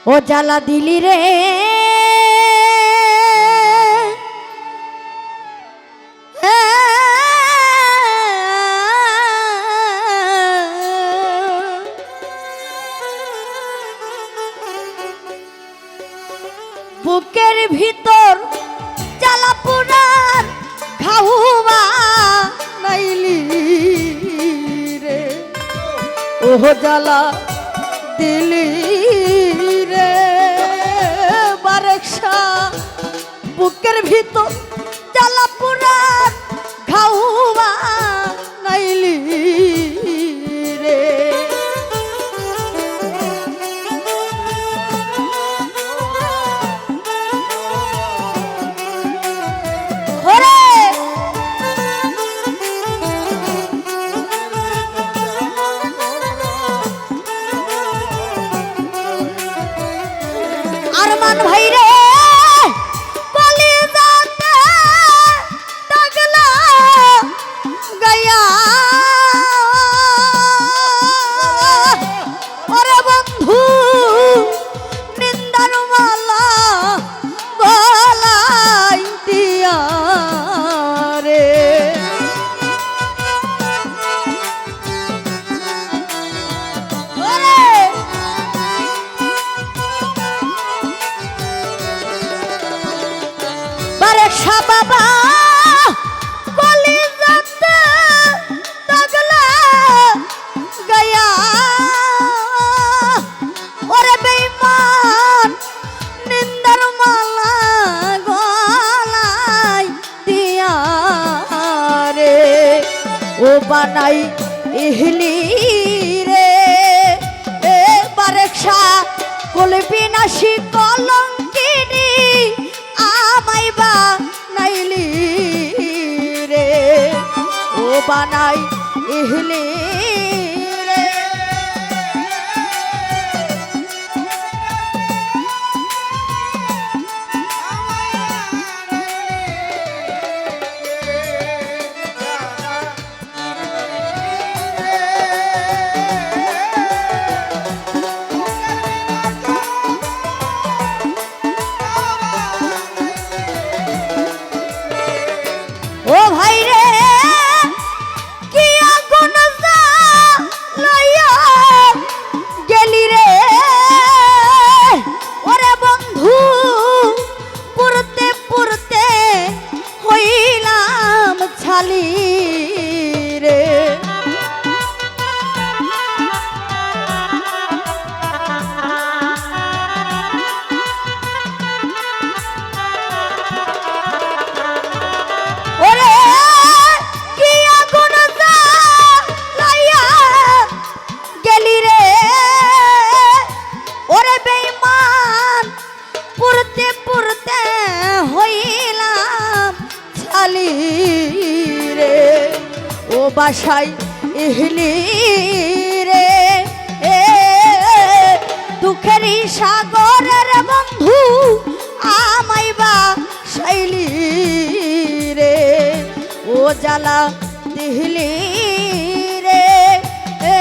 ও জ্বালা দিলি রে বুকের ভিতর জ্বালা পুরার খাওয়া নাইলি রে ও জ্বালা দিলি রে বারেকশা বুকের ভিতর জ্বালা পুরার খাওয়া নাইলি রে আরমান ভাই রে কলিজাতে দাগলা গায়া ওরে বন্ধু নিন্দার মালা গলায় দিয়া রে বারেকশা বাবা কলিজাতে দাগলা গায়া ওরে বেঈমান নিন্দার মালা গলায় দিয়া রে ও বানাই ইহলি রে এ বারেকশা কলবি নাশি কলঙ্কিনী আমায় বা নাইলি রে ও বানাই ইহলি রে ও ভাই রে কি আগুন জ্বালাইয়া গেলি রে ওরে বন্ধু পুরতে পুরতে হইলাম ছালি রে রে ও বাসাই ইহলি রে এ দুঃখেরই সাগরের বন্ধু আমায় বা শৈলি রে ও জ্বালা দিহলি রে এ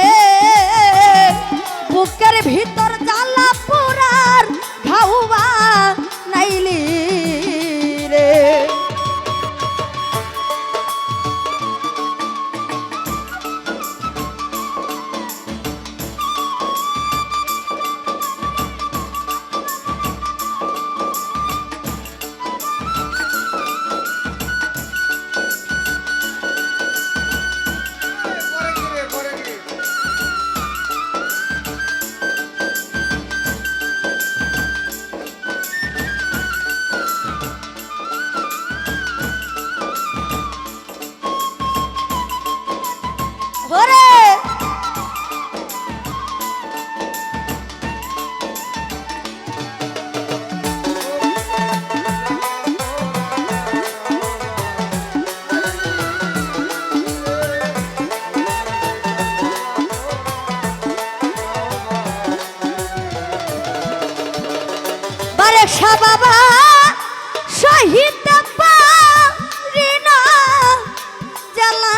বুকের ভিতর জ্বালা পুরার ঘাউবা নাইলি রে বারেকশা বাবা শহীদ পারি না জ্বালা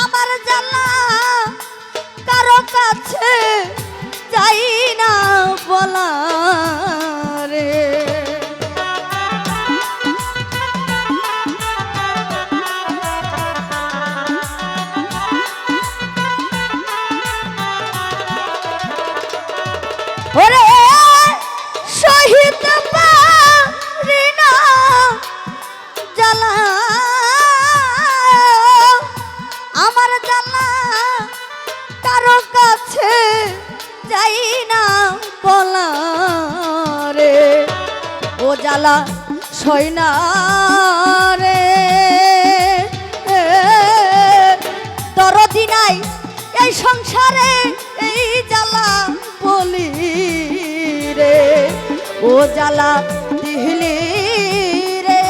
আমার জ্বালা কারো কাছে যাই না ওরে শহীদ পারি না জ্বালা আমার জ্বালা কারো কাছে যাই না বলা রে ও জ্বালা সই না রে দরদি নাই এই সংসারে এই জ্বালা বলি রে ও জ্বালা দিহলি রে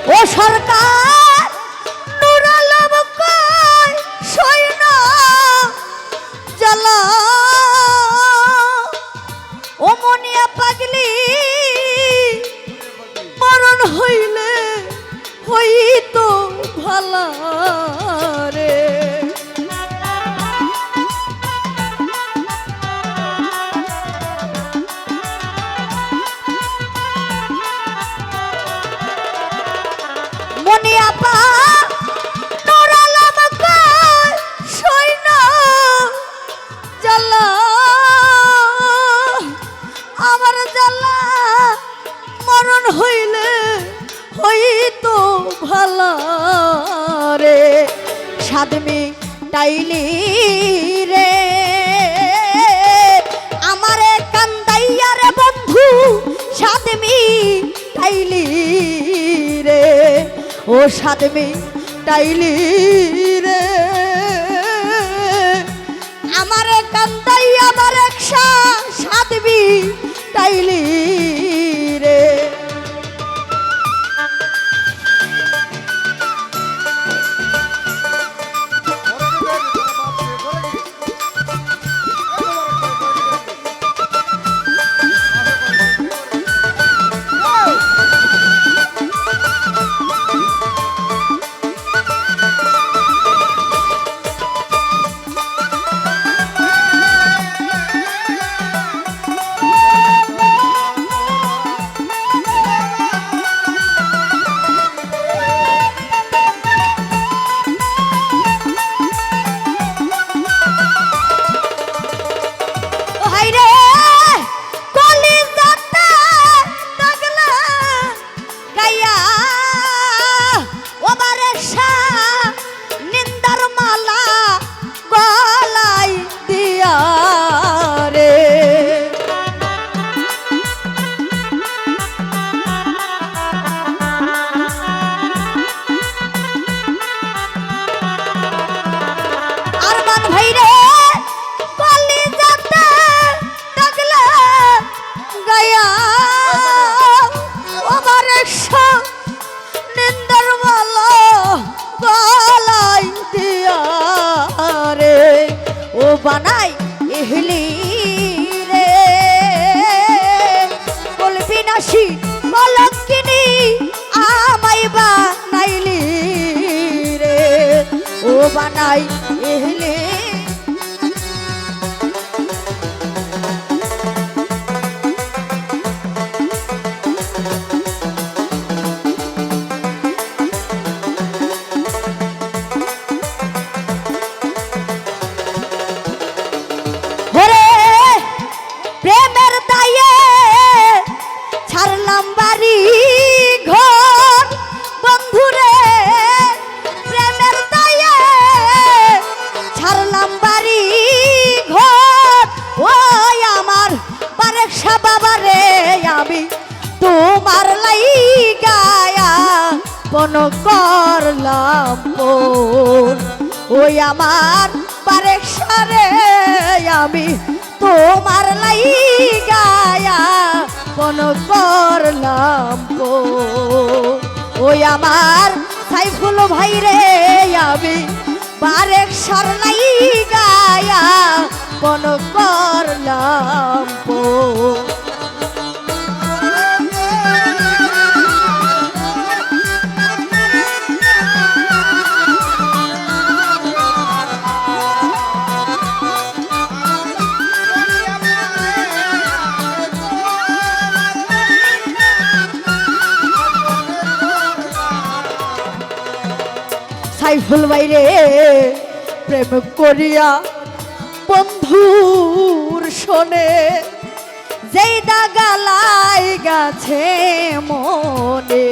ও সরকার নূর আলম কয় সৈন্য জ্বালা ও মনিয়া পাগলি মরণ হইলে হইতো ভালা রে মনিয়া পা নূর আলম কয় সৈন্য জ্বালা আমার জ্বালা মরণ হইলে হইতো ভালা রে সাদমি টাইলি রে আমারে কান্দাইয়া রে বন্ধু সাদমি টাইলি রে ও সাদমি টাইলি রে আমারে কান্দাই আমার একশা সাদমি টাইলি রে বানাই এহলি রে বলবি নাসি কলঙ্কিনী আমাই বানাইলি রে ও বানাই এহলি পন করলাম ওই আমার পারেকশারে আমি তোমার লাইগায়া পন করলাম ওই আমার সাইফুল ভাই রে আমি পারেকশার লাইগায়া পন করলাম সাইফুল বাইরে প্রেম করিয়া বন্ধুর শোনে যেই দাগালাই গাছে মনে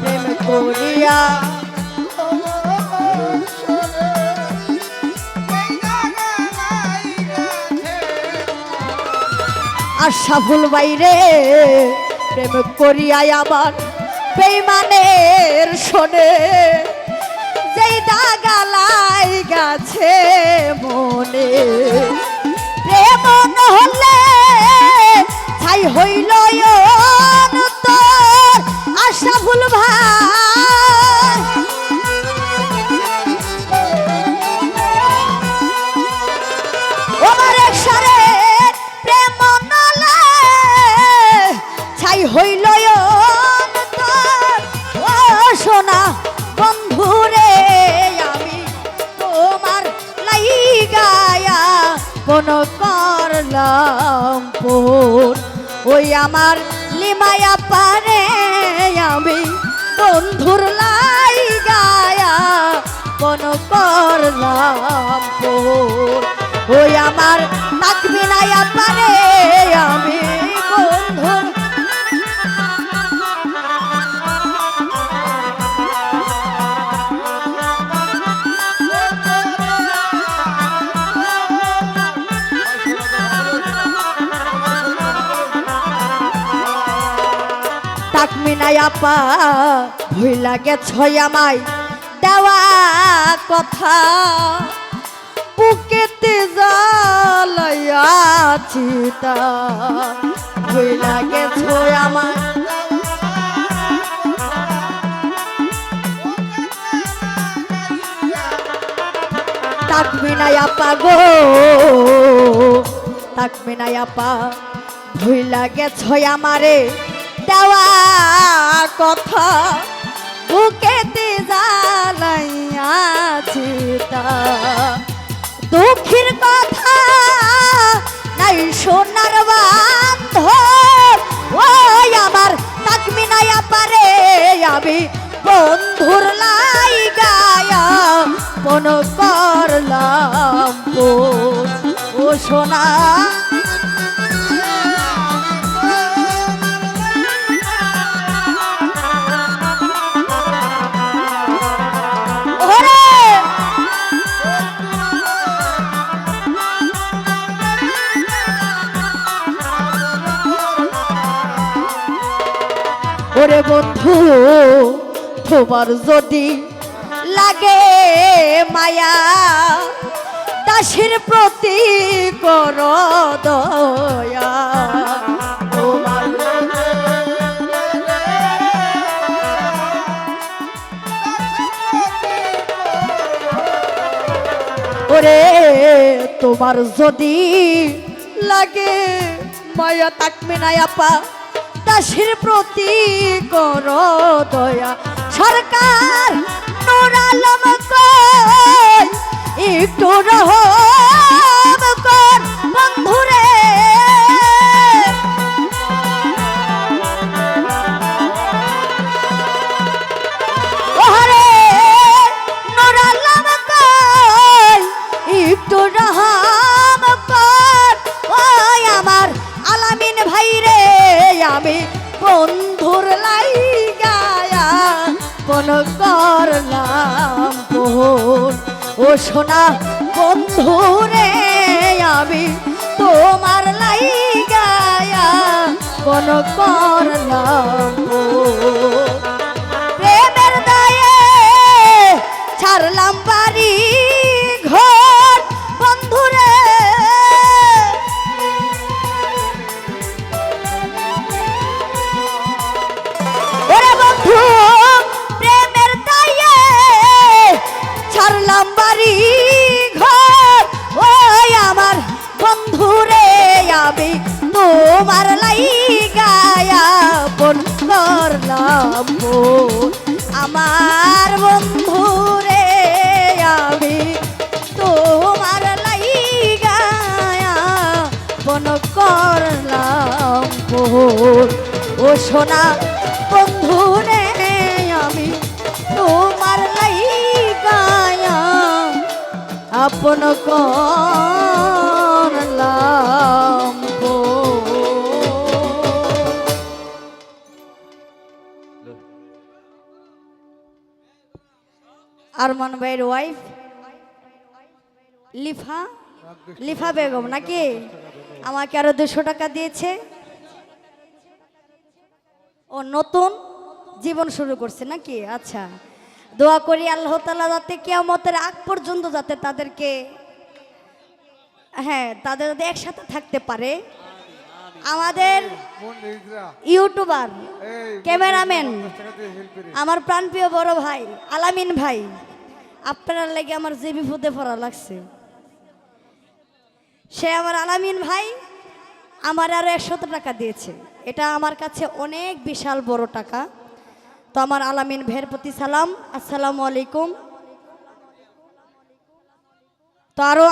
প্রেম করিয়া আশাফুল বাইরে প্রেম করিয়া আবার বেঈমানের শোনে যেই দাগালাই গাছে মনে প্রেম নহলে ছাই হইল তোর আশাফুল ভাই আমার একসারে প্রেম নলে ছাই হইল তোর ও সোনা বন্ধুরে আমি তোমার লাইগায়া কোন করলাম পোর ওই আমার লিমায়া পারে আমি বন্ধুর লাইগায়া কোন করলাম পোর ওই আমার তাকবিনায়া পারে আমি বন্ধুর তাকমিনায় আপা ভুইলা গেছ আমায় দেওয়া কথা বুকেতে জ্বালাইয়াছি তা ভুইলা গেছ আমায় তাকমিনায় আপা গো তাকমিনায় আপা ভুইলা গেছ আমারে দেওয়া কথা বুকেতে জ্বালাইয়াছি তা দুঃখের কথা নাই সোনার বান্ধব ওই আমার তাকমিনায় পারে আমি বন্ধুর লাইগায়া কোন করলাম ও সোনা ওরে বন্ধু তোমার যদি লাগে মায়া দাসের প্রতি কর দয়া তোমার ওরে তোমার যদি লাগে মায়া তাকমিনায় আপা দাসের প্রতি কর দয়া সরকার নূর আলম কই একটু রহম কর বন্ধুরে ওরে নূর আলম কই একটু রহম কর ওই আমার আলামিন ভাই রে আমি বন্ধুর লাইগায়া কোন করলাম পোর ও সোনা বন্ধুরে আমি তোমার লাইগায়া কোন করলাম পোর প্রেমের দায়ে ছাড়লাম বাড়ি ঘর বন্ধুরে প্রেমের দায়ে ছাড়লাম বাড়ি ঘর ওই আমার বন্ধুরে আমি তোমার লাইগায়া বন করলাম আমার বন্ধুরে আমি তোমার লাইগায়া বন করলাম ও সোনা বন্ধুরে আমি তোমার লাইগায়া আপন করলাম আরমান ভাইয়ের ওয়াইফ লিফা লিফা বেগম নাকি আমাকে আরো 200 টাকা দিয়েছে। ও নতুন জীবন শুরু করছে নাকি? আচ্ছা, দোয়া করি আল্লাহ তাআলা যাতে কিয়ামতের আগ পর্যন্ত যাতে তাদেরকে তাদের যাতে একসাথে থাকতে পারে। আমাদের ইউটিউবার ক্যামেরাম্যান আমার প্রাণপ্রিয় বড় ভাই আলামিন ভাই, আপনার লাগে আমার যে বিপদে পড়া লাগছে, সে আমার আলামিন ভাই আমার আরো 100 টাকা দিয়েছে। এটা আমার কাছে অনেক বিশাল বড় টাকা। তো আমার আলামিন ভাইয়ের প্রতি সালাম, আসসালামু আলাইকুম। তো আরো